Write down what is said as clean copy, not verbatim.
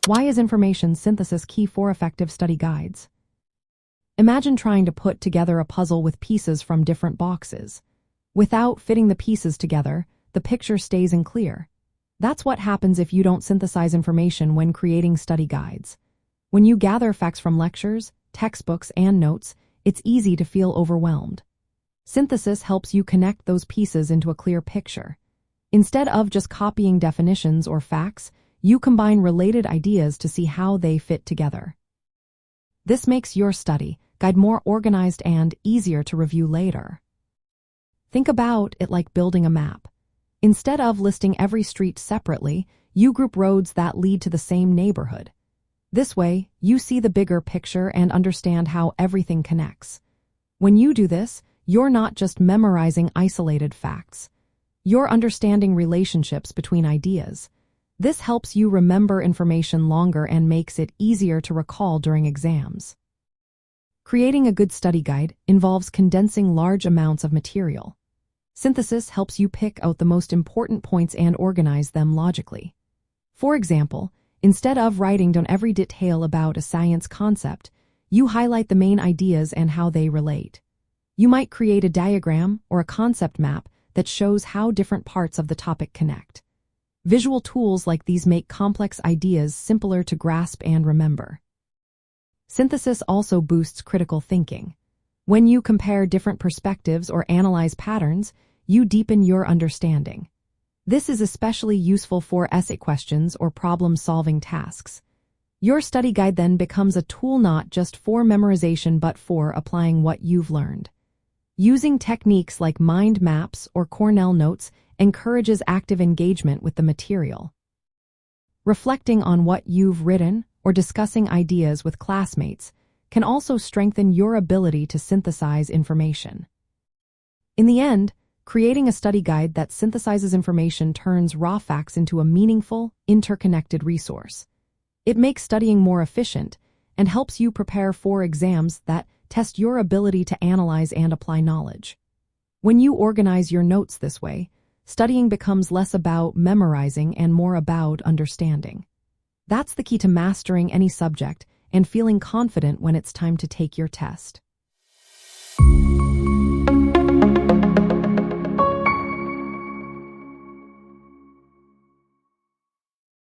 Why is information synthesis key for effective study guides? Imagine trying to put together a puzzle with pieces from different boxes. Without fitting the pieces together, the picture stays unclear. That's what happens if you don't synthesize information when creating study guides. When you gather facts from lectures, textbooks, and notes, it's easy to feel overwhelmed. Synthesis helps you connect those pieces into a clear picture. Instead of just copying definitions or facts, you combine related ideas to see how they fit together. This makes your study guide more organized and easier to review later. Think about it like building a map. Instead of listing every street separately, you group roads that lead to the same neighborhood. This way, you see the bigger picture and understand how everything connects. When you do this, you're not just memorizing isolated facts. You're understanding relationships between ideas. This helps you remember information longer and makes it easier to recall during exams. Creating a good study guide involves condensing large amounts of material. Synthesis helps you pick out the most important points and organize them logically. For example, instead of writing down every detail about a science concept, you highlight the main ideas and how they relate. You might create a diagram or a concept map that shows how different parts of the topic connect. Visual tools like these make complex ideas simpler to grasp and remember. Synthesis also boosts critical thinking. When you compare different perspectives or analyze patterns, you deepen your understanding. This is especially useful for essay questions or problem-solving tasks. Your study guide then becomes a tool not just for memorization but for applying what you've learned. Using techniques like mind maps or Cornell notes encourages active engagement with the material. Reflecting on what you've written or discussing ideas with classmates can also strengthen your ability to synthesize information. In the end, creating a study guide that synthesizes information turns raw facts into a meaningful, interconnected resource. It makes studying more efficient and helps you prepare for exams that test your ability to analyze and apply knowledge. When you organize your notes this way, studying becomes less about memorizing and more about understanding. That's the key to mastering any subject and feeling confident when it's time to take your test.